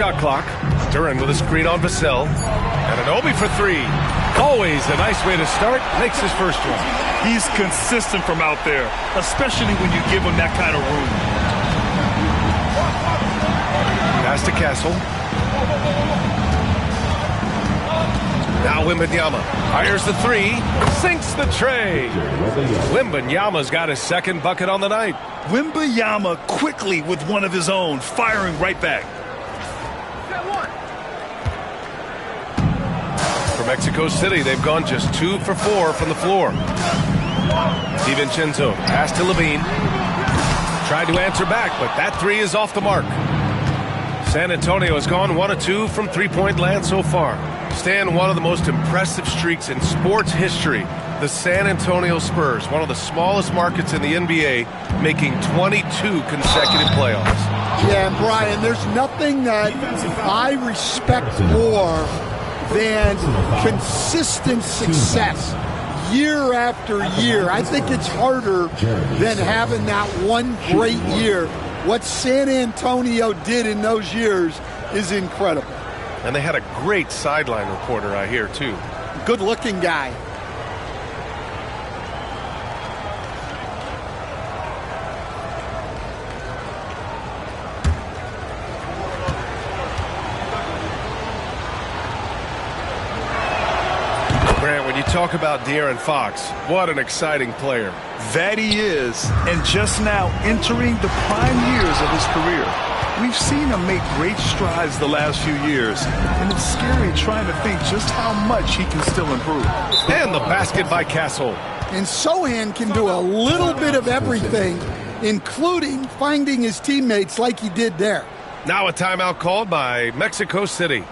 Shot clock. Duran with a screen on Vassell. And an Obi for three. Always a nice way to start. Makes his first one. He's consistent from out there, especially when you give him that kind of room. Pass to Castle. Now Wembanyama fires the three, sinks the tray. Wembanyama's got his second bucket on the night. Wembanyama quickly with one of his own, firing right back. For Mexico City, they've gone just 2 for 4 from the floor. DiVincenzo pass to Levine. Tried to answer back, but that three is off the mark. San Antonio has gone 1 of 2 from three-point land so far. Stan, one of the most impressive streaks in sports history. The San Antonio Spurs, one of the smallest markets in the NBA, making 22 consecutive playoffs. Yeah, and Brian, there's nothing that I respect more than consistent success year after year. I think it's harder than having that one great year. What San Antonio did in those years is incredible. And they had a great sideline reporter, I hear, too. Good-looking guy. Grant, when you talk about De'Aaron Fox, what an exciting player. That he is, and just now entering the prime years of his career. We've seen him make great strides the last few years, and it's scary trying to think just how much he can still improve. And the basket by Castle. And Sohan can do a little bit of everything, including finding his teammates like he did there. Now a timeout called by Mexico City.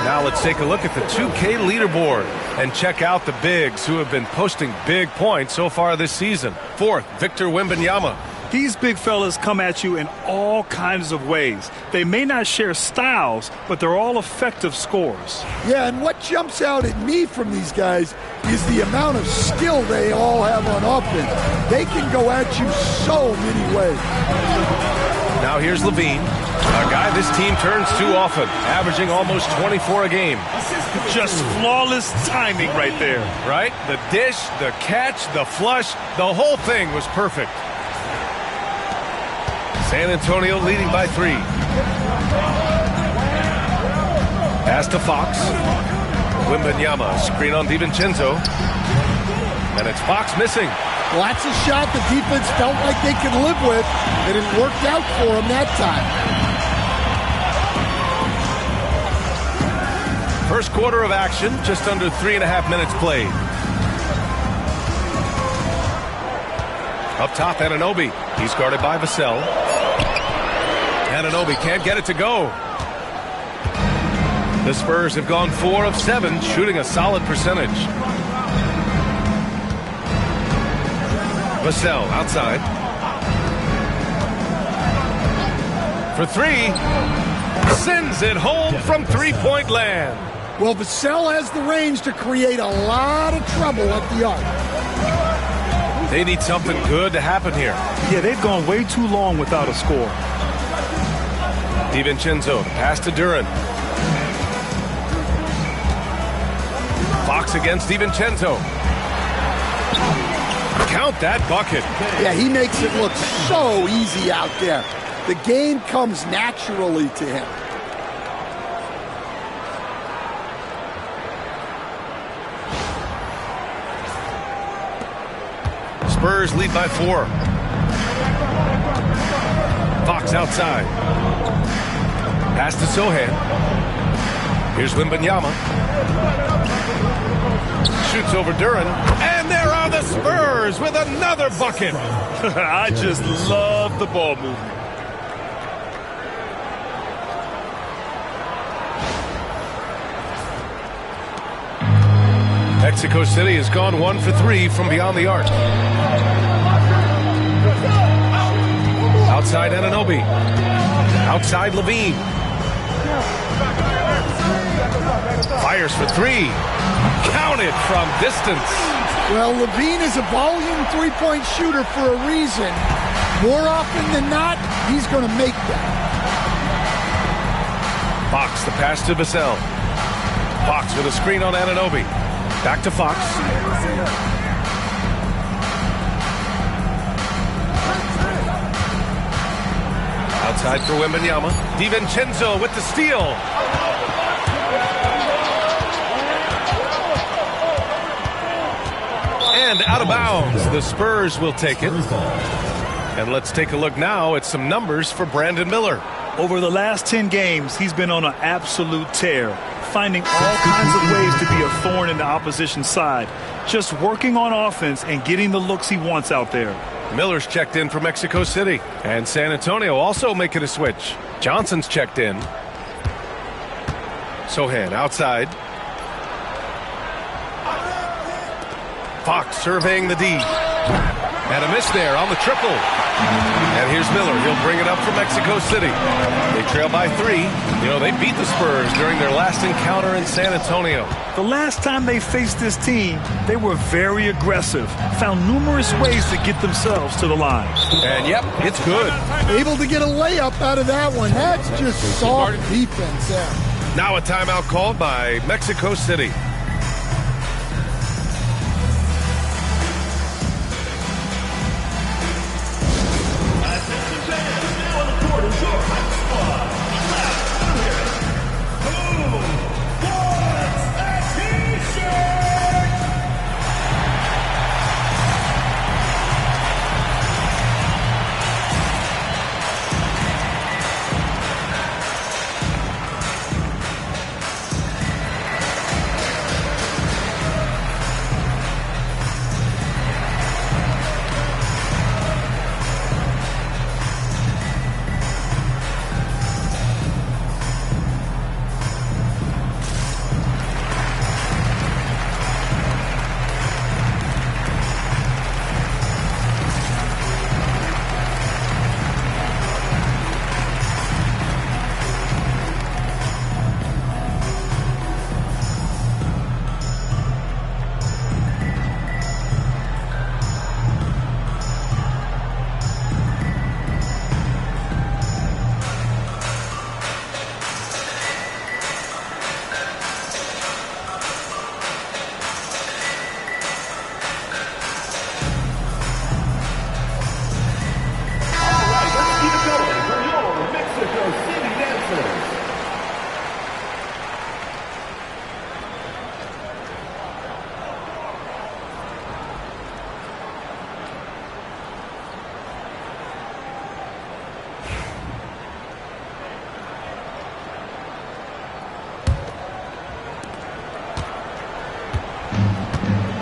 Now let's take a look at the 2K leaderboard and check out the bigs who have been posting big points so far this season. Fourth, Victor Wembanyama. These big fellas come at you in all kinds of ways. They may not share styles, but they're all effective scorers. Yeah, and what jumps out at me from these guys is the amount of skill they all have on offense. They can go at you so many ways. Now here's Levine, a guy this team turns to often, averaging almost 24 a game. Just flawless timing right there. Right? The dish, the catch, the flush, the whole thing was perfect. San Antonio leading by 3. Pass to Fox. Wembanyama, screen on DiVincenzo. And it's Fox missing. Well, that's a shot the defense felt like they could live with, and it worked out for them that time. First quarter of action, just under 3.5 minutes played. Up top, Anunoby. He's guarded by Vassell. Anunoby can't get it to go. The Spurs have gone 4 of 7, shooting a solid percentage. Vassell outside. For 3. Sends it home from three-point land. Well, Vassell has the range to create a lot of trouble at the arc. They need something good to happen here. Yeah, they've gone way too long without a score. DiVincenzo, pass to Duran. Fox against DiVincenzo. Count that bucket. Yeah, he makes it look so easy out there. The game comes naturally to him. Spurs lead by 4. Fox outside. Pass to Sohan. Here's Wembanyama. Shoots over Duran. And there are the Spurs with another bucket. I just love the ball movement. Mexico City has gone 1 for 3 from beyond the arc. Outside Anunoby. Outside Levine. Fires for 3. Counted from distance. Well, Levine is a volume three-point shooter for a reason. More often than not, he's going to make that. Fox, the pass to Vassell. Fox with a screen on Anunoby. Back to Fox. Outside for Wembanyama. DiVincenzo with the steal. And out of bounds. The Spurs will take it. And let's take a look now at some numbers for Brandon Miller. Over the last 10 games, he's been on an absolute tear, finding all kinds of ways to be a thorn in the opposition side, just working on offense and getting the looks he wants out there. Miller's checked in for Mexico City, and San Antonio also making a switch. Johnson's checked in. Sohan outside. Fox surveying the D. And a miss there on the triple. And here's Miller. He'll bring it up for Mexico City. They trail by 3. You know, they beat the Spurs during their last encounter in San Antonio. The last time they faced this team, they were very aggressive, found numerous ways to get themselves to the line. And yep, it's good. Able to get a layup out of that one. That's just soft defense there. Now a timeout called by Mexico City.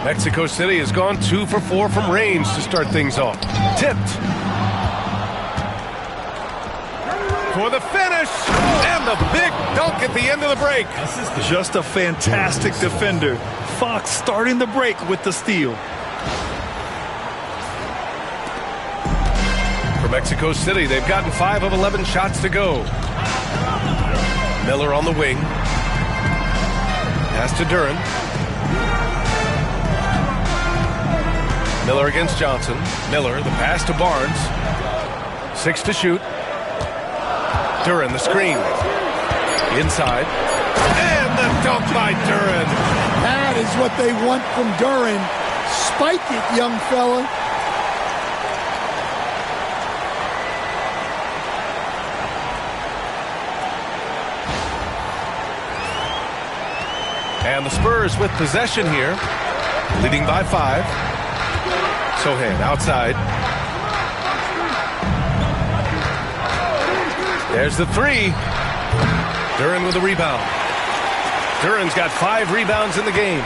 Mexico City has gone 2 for 4 from range to start things off. Tipped. For the finish. And the big dunk at the end of the break. Just a fantastic defender. Fox starting the break with the steal. For Mexico City, they've gotten 5 of 11 shots to go. Miller on the wing. Pass to Duran. Miller against Johnson. Miller, the pass to Barnes. 6 to shoot. Duren, the screen. Inside. And the dunk by Duren. That is what they want from Duren. Spike it, young fella. And the Spurs with possession here, leading by 5. Sohan outside. There's the 3. Duren with a rebound. Duren's got 5 rebounds in the game.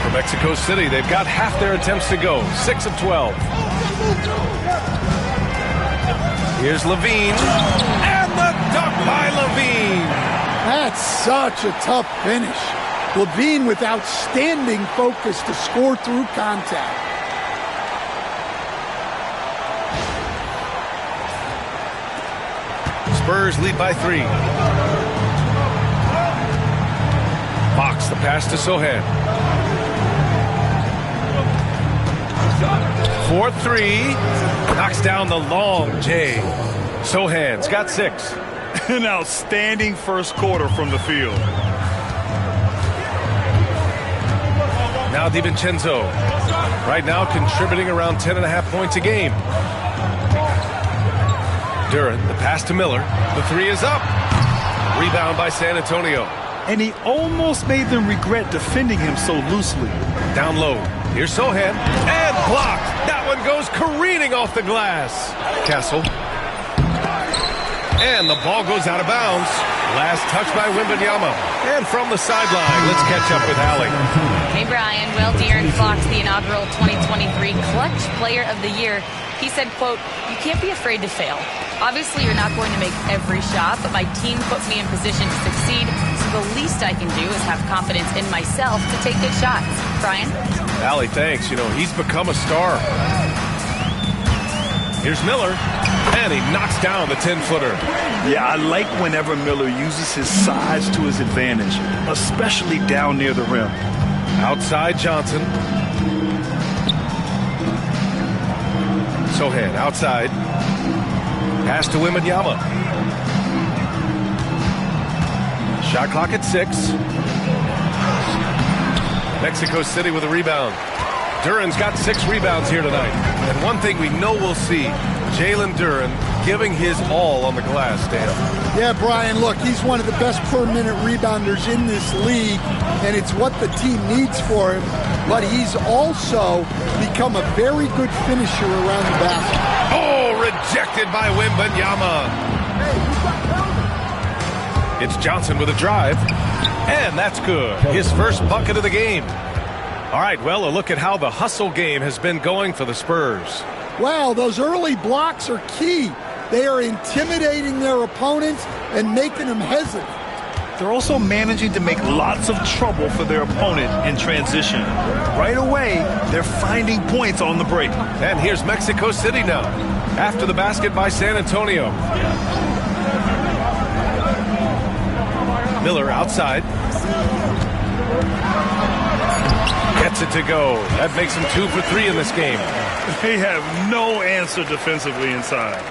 For Mexico City, they've got half their attempts to go, 6 of 12. Here's Levine, and the dunk by Levine. That's such a tough finish. Levine with outstanding focus to score through contact. Spurs lead by 3. Box the pass to Sohan. 4-3. Knocks down the long J. Sohan's got 6. An outstanding first quarter from the field. Now DiVincenzo. Right now contributing around 10.5 points a game. Duren, the pass to Miller. The 3 is up. Rebound by San Antonio. And he almost made them regret defending him so loosely. Down low. Here's Sohan. And blocked. That one goes careening off the glass. Castle. And the ball goes out of bounds. Last touch by Wembanyama. And from the sideline, let's catch up with Allie. Hey, Brian. Well, De'Aaron Fox, the inaugural 2023 Clutch Player of the Year, he said, quote, "You can't be afraid to fail. Obviously, you're not going to make every shot, but my team puts me in position to succeed, so the least I can do is have confidence in myself to take good shots." Brian? Allie, thanks. You know, he's become a star. Here's Miller, and he knocks down the 10-footer. Yeah, I like whenever Miller uses his size to his advantage, especially down near the rim. Outside Johnson. Sohan outside. Pass to Wembanyama. Shot clock at 6. Mexico City with a rebound. Duren's got 6 rebounds here tonight. And one thing we know we'll see, Jalen Duren giving his all on the glass, Dan. Yeah, Brian, look, he's one of the best per-minute rebounders in this league, and it's what the team needs for him. But he's also become a very good finisher around the basket. Oh, rejected by Wembanyama. It's Johnson with a drive, and that's good. His first bucket of the game. All right, well, a look at how the hustle game has been going for the Spurs. Wow, those early blocks are key. They are intimidating their opponents and making them hesitant. They're also managing to make lots of trouble for their opponent in transition. Right away, they're finding points on the break. And here's Mexico City now, after the basket by San Antonio. Miller outside. Gets it to go. That makes him 2 for 3 in this game. They have no answer defensively inside.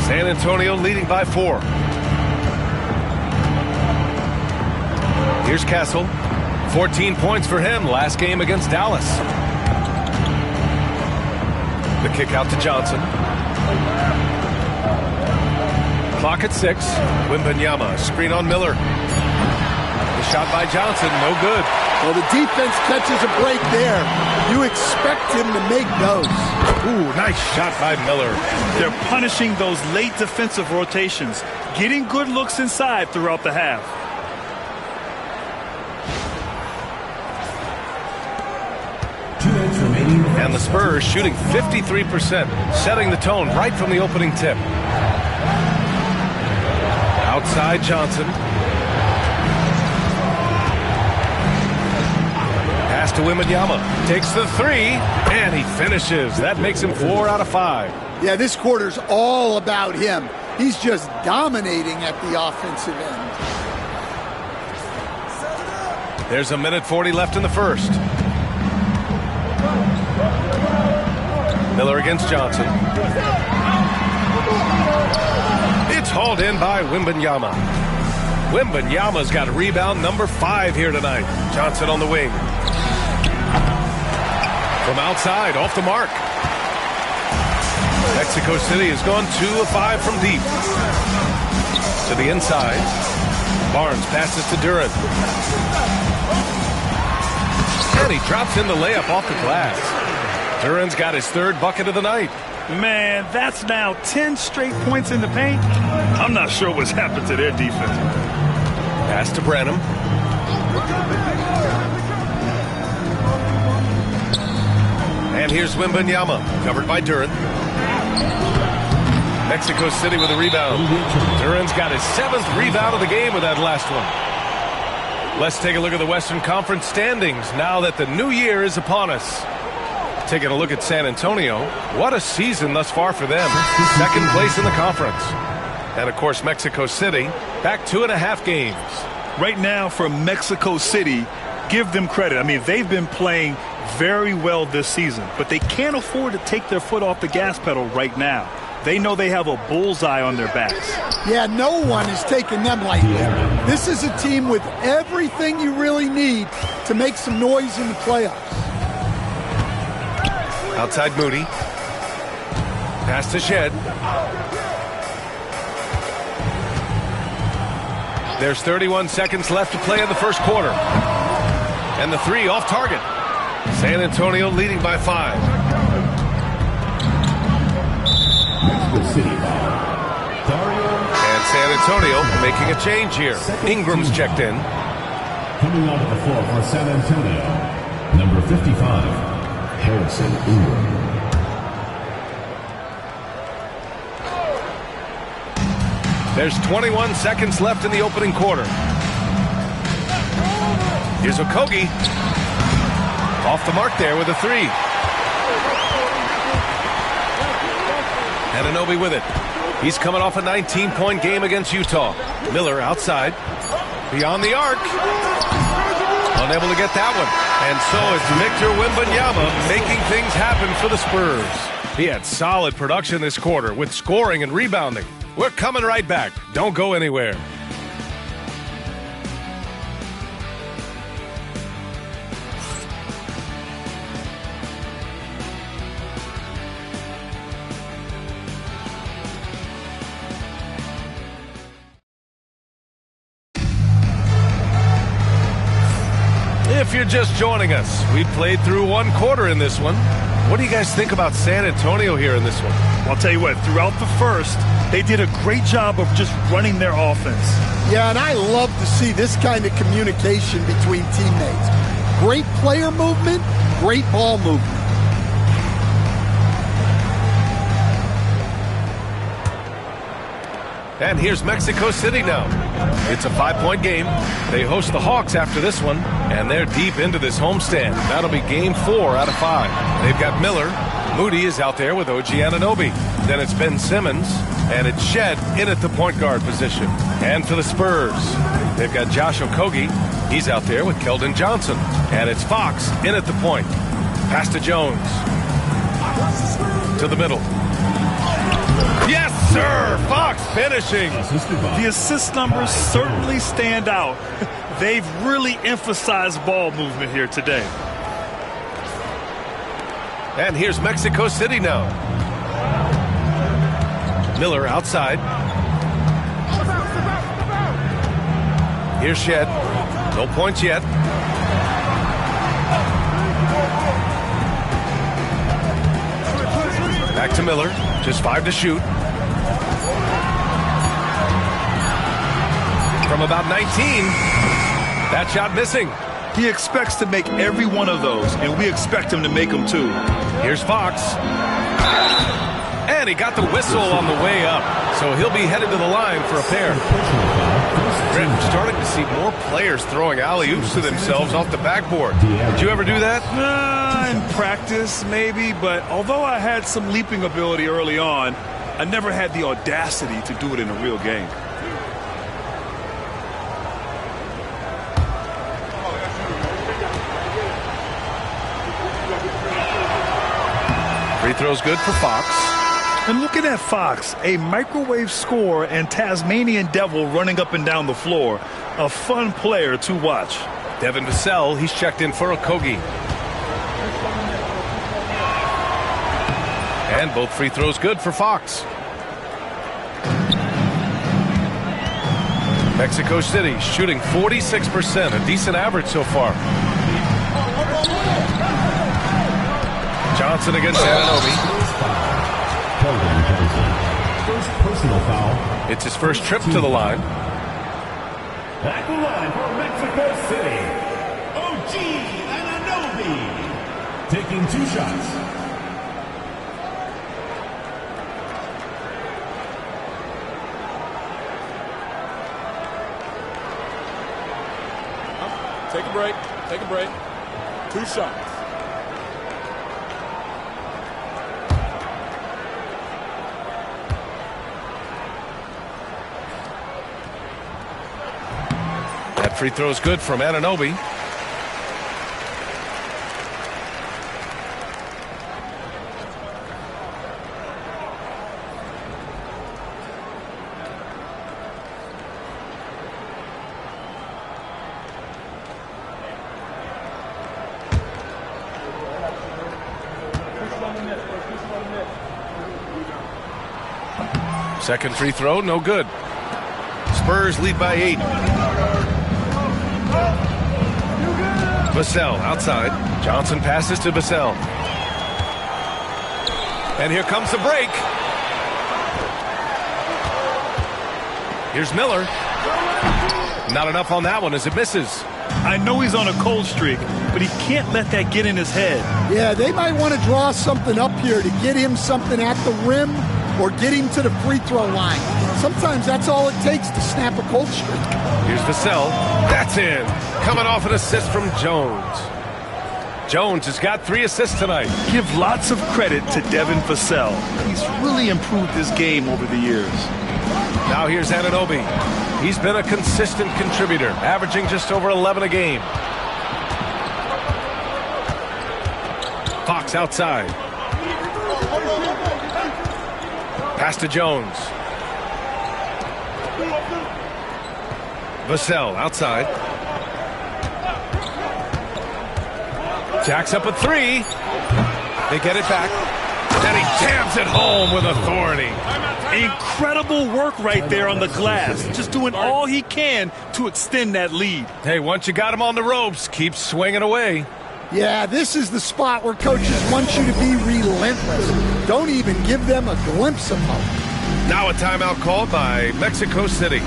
San Antonio leading by 4. Here's Castle. 14 points for him last game against Dallas. The kick out to Johnson. Clock at 6. Wembanyama, screen on Miller. The shot by Johnson, no good. Well, the defense catches a break there. You expect him to make those. Ooh, nice shot by Miller. They're punishing those late defensive rotations, getting good looks inside throughout the half. And the Spurs shooting 53%, setting the tone right from the opening tip. Outside Johnson. Pass to Wembanyama. Takes the 3, and he finishes. That makes him 4 out of 5. Yeah, this quarter's all about him. He's just dominating at the offensive end. There's a minute 40 left in the first. Miller against Johnson. It's hauled in by Wembanyama. Wembanyama's got rebound number 5 here tonight. Johnson on the wing. From outside, off the mark. Mexico City has gone 2 of 5 from deep. To the inside. Barnes passes to Duren. And he drops in the layup off the glass. Duren's got his 3rd bucket of the night. Man, that's now 10 straight points in the paint. I'm not sure what's happened to their defense. Pass to Branham. And here's Wembanyama, covered by Duren. Mexico City with a rebound. Duren's got his 7th rebound of the game with that last one. Let's take a look at the Western Conference standings now that the new year is upon us. Taking a look at San Antonio. What a season thus far for them. 2nd place in the conference. And, of course, Mexico City back 2.5 games. Right now for Mexico City, give them credit. I mean, they've been playing very well this season, but they can't afford to take their foot off the gas pedal right now. They know they have a bullseye on their backs. Yeah, no one is taking them lightly. This is a team with everything you really need to make some noise in the playoffs. Outside Moody. Pass to Shed. There's 31 seconds left to play in the first quarter. And the 3 off target. San Antonio leading by 5. And San Antonio making a change here. Ingram's checked in. Coming onto the floor for San Antonio, number 55, Harrison Ingram. There's 21 seconds left in the opening quarter. Here's Okogie. Off the mark there with a 3. Anunoby with it. He's coming off a 19-point game against Utah. Miller outside. Beyond the arc. Unable to get that one. And so it's Victor Wembanyama making things happen for the Spurs. He had solid production this quarter with scoring and rebounding. We're coming right back. Don't go anywhere. If you're just joining us, we played through 1 quarter in this one. What do you guys think about San Antonio here in this one? I'll tell you what, throughout the first, they did a great job of just running their offense. Yeah, and I love to see this kind of communication between teammates. Great player movement, great ball movement. And here's Mexico City now. It's a 5-point game. They host the Hawks after this one, and they're deep into this homestand. That'll be game 4 out of 5. They've got Miller. Moody is out there with OG Anunoby. Then it's Ben Simmons, and it's Shed in at the point guard position. And for the Spurs, they've got Josh Okogie. He's out there with Keldon Johnson. And it's Fox in at the point. Pass to Jones. To the middle. Yes, sir! Fox finishing. The assist numbers certainly stand out. They've really emphasized ball movement here today. And here's Mexico City now. Miller outside. Here's Shed. No points yet. Back to Miller. Just 5 to shoot. From about 19. That shot missing. He expects to make every one of those, and we expect him to make them too. Here's Fox. And he got the whistle on the way up, so he'll be headed to the line for a pair. We're starting to see more players throwing alley-oops to themselves off the backboard. Did you ever do that? In practice, maybe, but although I had some leaping ability early on, I never had the audacity to do it in a real game. free throw's good for Fox. And looking at Fox, a microwave scorer and Tasmanian devil running up and down the floor. A fun player to watch. Devin Vassell, he's checked in for Gggg. And both free throws good for Fox. Mexico City shooting 46%, a decent average so far. Johnson against Anunoby. First personal foul. It's his first trip to the line. At the line for Mexico City, Gggg taking 2 shots. Take a break. Take a break. 2 shots. That free throw is good from Anunoby. Second free throw, no good. Spurs lead by 8. Vassell outside. Johnson passes to Vassell. And here comes the break. Here's Miller. Not enough on that one as it misses. I know he's on a cold streak, but he can't let that get in his head. Yeah, they might want to draw something up here to get him something at the rim or get him to the free throw line. Sometimes that's all it takes to snap a cold streak. Here's Vassell. That's in. Coming off an assist from Jones. Jones has got 3 assists tonight. Give lots of credit to Devin Vassell. He's really improved his game over the years. Now here's Anunoby. He's been a consistent contributor, averaging just over 11 a game. Fox outside. Pass to Jones. Vassell outside. Jacks up a 3. They get it back. And he jams it home with authority. Incredible work right there on the glass. Just doing all he can to extend that lead. Hey, once you got him on the ropes, keep swinging away. Yeah, this is the spot where coaches want you to be relentless. Don't even give them a glimpse of hope. Now a timeout called by Mexico City.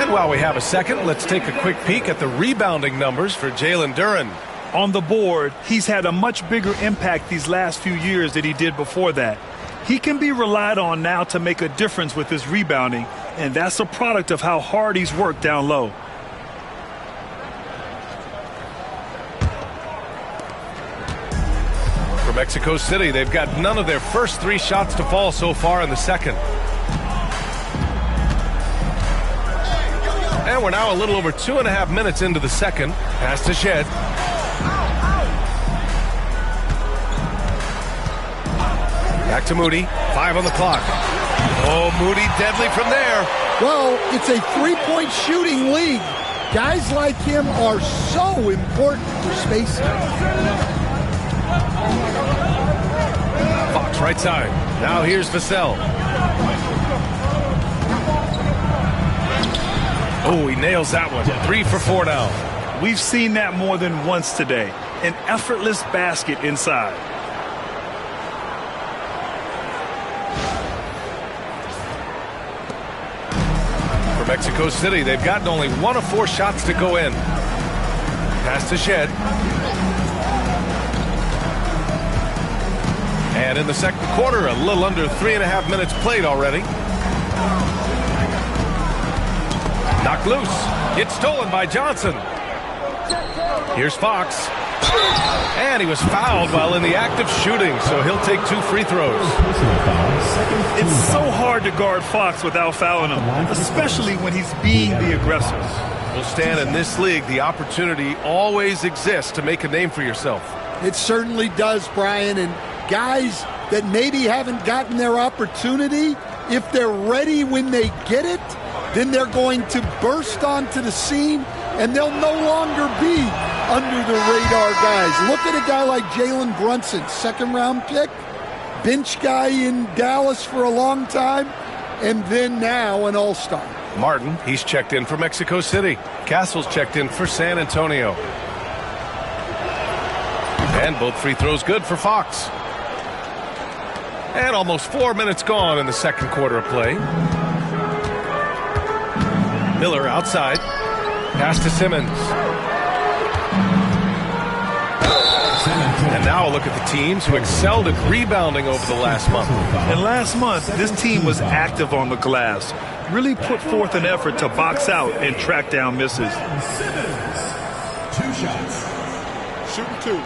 While we have a second, let's take a quick peek at the rebounding numbers for Jalen Duren. On the board, he's had a much bigger impact these last few years than he did before that. He can be relied on now to make a difference with his rebounding, and that's a product of how hard he's worked down low. For Mexico City, they've got none of their first 3 shots to fall so far in the second. And we're now a little over 2.5 minutes into the second. Pass to Shed. Back to Moody. 5 on the clock. Oh, Moody deadly from there. Well, it's a three-point shooting league. Guys like him are so important for spacing. Fox right side. Now here's Vassell. Oh, he nails that one. 3 for 4 now. We've seen that more than once today. An effortless basket inside. For Mexico City, they've gotten only 1 of 4 shots to go in. Pass to Shed. And in the second quarter, a little under 3.5 minutes played already. Knocked loose. It's stolen by Johnson. Here's Fox. And he was fouled while in the act of shooting, so he'll take 2 free throws. It's so hard to guard Fox without fouling him, especially when he's being the aggressor. Well, Stan, in this league, the opportunity always exists to make a name for yourself. It certainly does, Brian. And guys that maybe haven't gotten their opportunity, if they're ready when they get it, then they're going to burst onto the scene, and they'll no longer be under the radar guys. Look at a guy like Jalen Brunson, 2nd-round pick, bench guy in Dallas for a long time, and then now an all-star. Martin, he's checked in for Mexico City. Castle's checked in for San Antonio. And both free throws good for Fox. And almost 4 minutes gone in the second quarter of play. Miller outside. Pass to Simmons. And now a look at the teams who excelled at rebounding over the last month. And last month, this team was active on the glass. Really put forth an effort to box out and track down misses. Simmons, 2 shots. Shooting 2.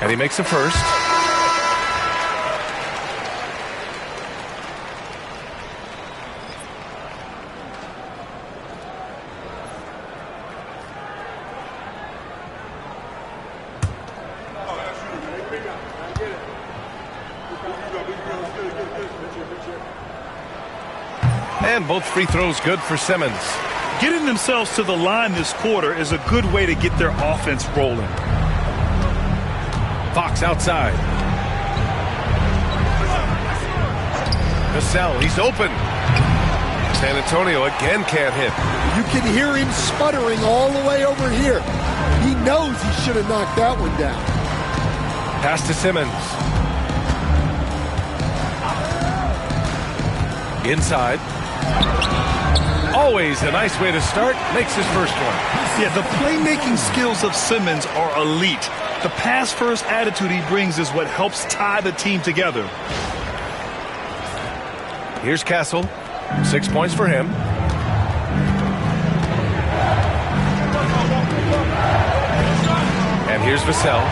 And he makes a first. And both free throws good for Simmons. Getting themselves to the line this quarter is a good way to get their offense rolling. Fox outside. Vassell, he's open. San Antonio again can't hit. You can hear him sputtering all the way over here. He knows he should have knocked that one down. Pass to Simmons. Inside. Always a nice way to start. Makes his first one. Yeah, the playmaking skills of Simmons are elite. The pass-first attitude he brings is what helps tie the team together. Here's Castle. 6 points for him. And here's Vassell.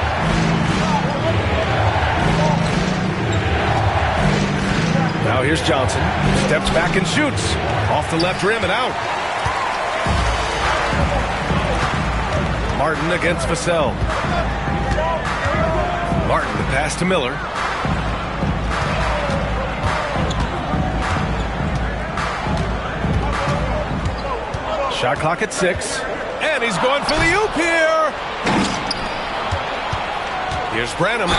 Now here's Johnson. Steps back and shoots. Off the left rim and out. Martin against Vassell. Martin, the pass to Miller. Shot clock at 6. And he's going for the oop here. Here's Branham.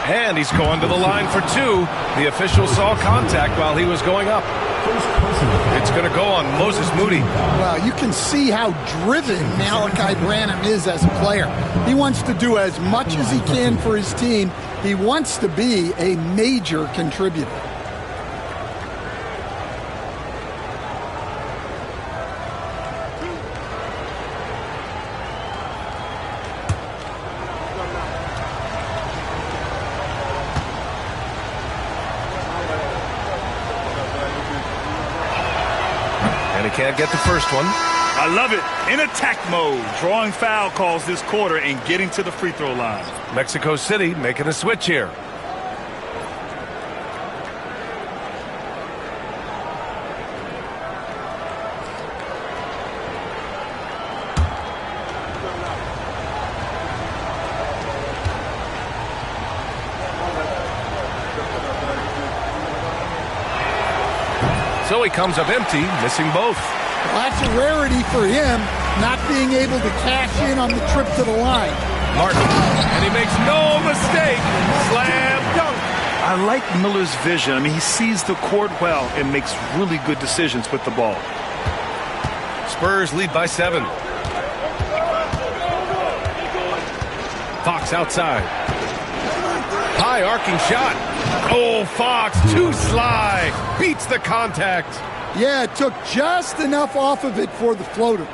And he's going to the line for 2. The official saw contact while he was going up. It's going to go on Moses Moody. Well, you can see how driven Malachi Branham is as a player. He wants to do as much as he can for his team. He wants to be a major contributor. Can't get the first one. I love it. In attack mode, drawing foul calls this quarter and getting to the free throw line. Mexico City making a switch here. So he comes up empty, missing both. Well, that's a rarity for him, not being able to cash in on the trip to the line. Martin, and he makes no mistake. Slam dunk. I like Miller's vision. I mean, he sees the court well and makes really good decisions with the ball. Spurs lead by 7. Fox outside. High arcing shot. Oh, Fox, too sly. Beats the contact. Yeah, it took just enough off of it for the floater.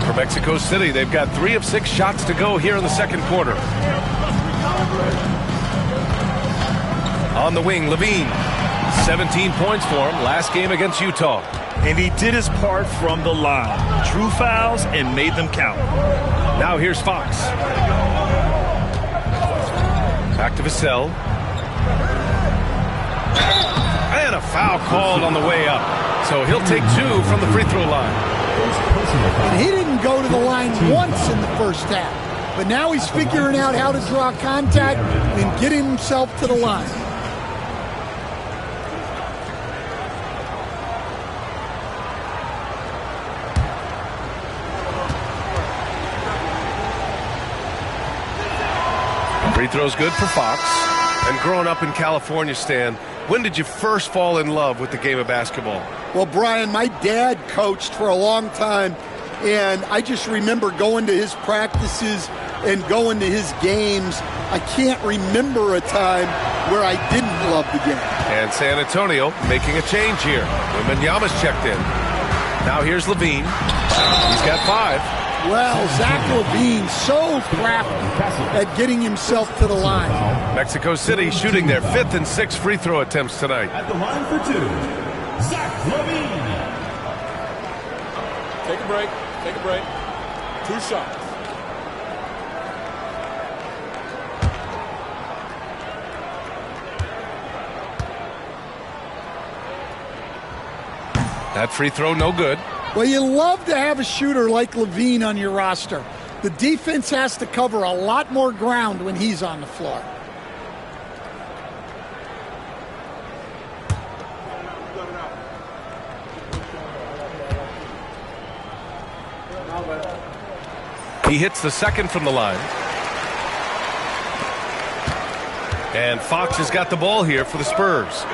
For Mexico City, they've got 3 of 6 shots to go here in the second quarter. On the wing, Levine. 17 points for him last game against Utah. And he did his part from the line. Drew fouls and made them count. Now here's Fox. Back to Vassell. And a foul called on the way up. So he'll take 2 from the free throw line. And he didn't go to the line once in the first half. But now he's figuring out how to draw contact and get himself to the line. Free throw's good for Fox. And growing up in California, Stan, when did you first fall in love with the game of basketball? Well, Brian, my dad coached for a long time, and I just remember going to his practices and going to his games. I can't remember a time where I didn't love the game. And San Antonio making a change here. Wembanyama's checked in. Now here's Levine. He's got 5. Well, Zach LaVine, so crafty at getting himself to the line. Mexico City shooting their 5th and 6th free throw attempts tonight. At the line for 2, Zach LaVine. Take a break. Take a break. 2 shots. That free throw no good. Well, you love to have a shooter like LaVine on your roster. The defense has to cover a lot more ground when he's on the floor. He hits the second from the line. And Fox has got the ball here for the Spurs.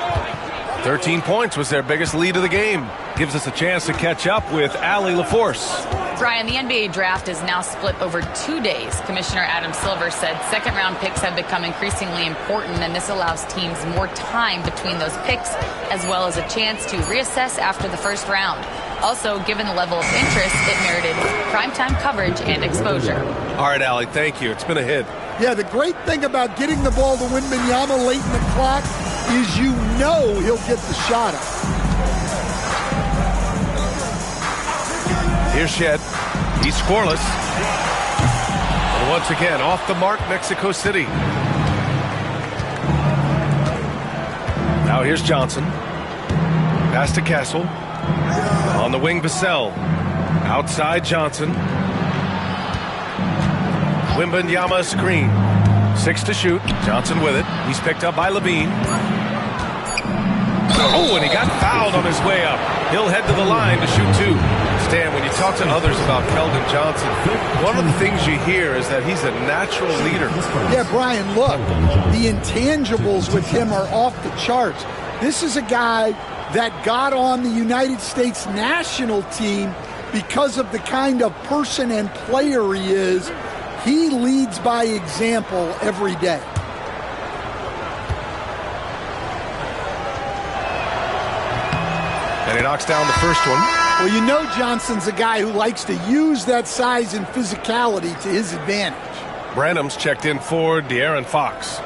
13 points was their biggest lead of the game. Gives us a chance to catch up with Allie LaForce. Brian, the NBA draft is now split over 2 days. Commissioner Adam Silver said second-round picks have become increasingly important, and this allows teams more time between those picks, as well as a chance to reassess after the first round. Also, given the level of interest, it merited primetime coverage and exposure. All right, Allie, thank you. It's been a hit. Yeah, the great thing about getting the ball to Wembanyama late in the clock is you know he'll get the shot up. Here's Shed. He's scoreless. And once again, off the mark, Mexico City. Now here's Johnson. Pass to Castle. On the wing, Vassell. Outside, Johnson. Wembanyama screen. 6 to shoot. Johnson with it. He's picked up by Levine. Oh, and he got fouled on his way up. He'll head to the line to shoot 2. Stan, when you talk to others about Keldon Johnson, one of the things you hear is that he's a natural leader. Yeah, Brian, look, the intangibles with him are off the charts. This is a guy that got on the United States national team because of the kind of person and player he is. He leads by example every day. And he knocks down the first one. Well, you know Johnson's a guy who likes to use that size and physicality to his advantage. Branham's checked in for De'Aaron Fox.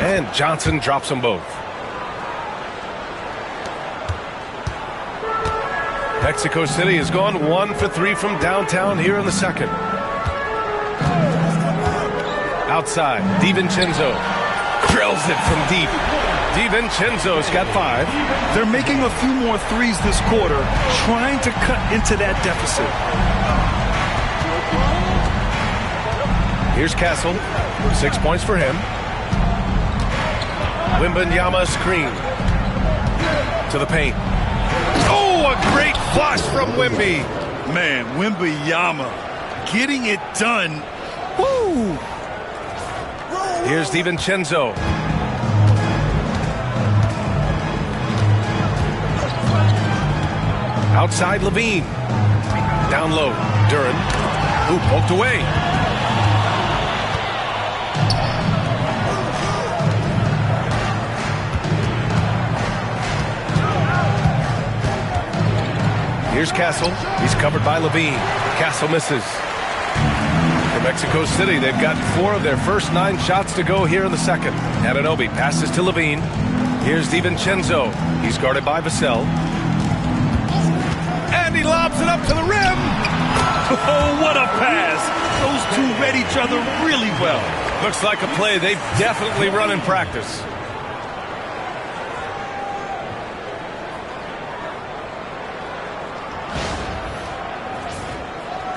And Johnson drops them both. Mexico City has gone 1 for 3 from downtown here in the second. Outside, DiVincenzo drills it from deep. DiVincenzo's got 5. They're making a few more threes this quarter, trying to cut into that deficit. Here's Castle. 6 points for him. Wembanyama screen. To the paint. Oh, a great flush from Wemby. Man, Wembanyama getting it done. Woo! Here's DiVincenzo. Outside Levine. Down low. Duren. Ooh, poked away. Here's Castle. He's covered by Levine. Castle misses. For Mexico City, they've got 4 of their first 9 shots to go here in the second. Anunoby passes to Levine. Here's DiVincenzo. He's guarded by Vassell. And he lobs it up to the rim. Oh, what a pass. Those two read each other really well. Looks like a play they've definitely run in practice.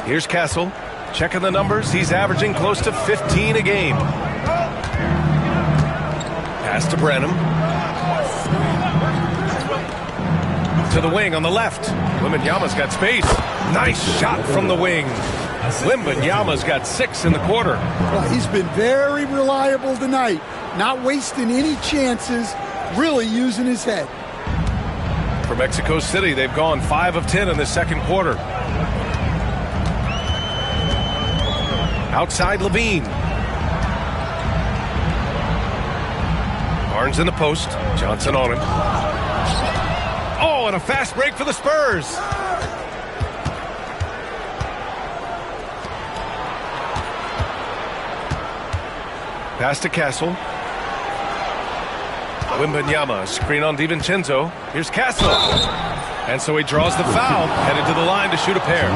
Here's Castle. Checking the numbers. He's averaging close to 15 a game. Pass to Branham. To the wing on the left. Wembanyama's got space. Nice shot from the wing. Wembanyama's got 6 in the quarter. Well, he's been very reliable tonight. Not wasting any chances. Really using his head. For Mexico City, they've gone 5 of 10 in the second quarter. Outside Levine. Barnes in the post. Johnson on him. Oh, and a fast break for the Spurs. Pass to Castle. Wembanyama, screen on DiVincenzo. Here's Castle. And so he draws the foul, headed to the line to shoot a pair.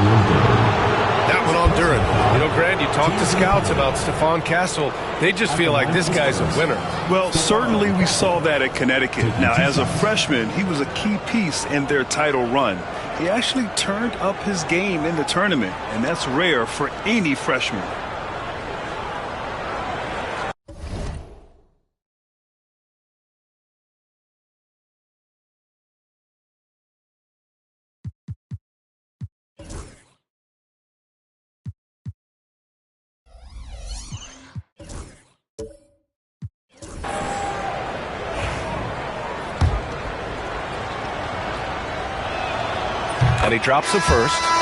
That one on Duren. You know, Grant, you talk to scouts about Stephon Castle. They just feel like this guy's a winner. Well, certainly we saw that at Connecticut. Now, as a freshman, he was a key piece in their title run. He actually turned up his game in the tournament, and that's rare for any freshman. And he drops the first.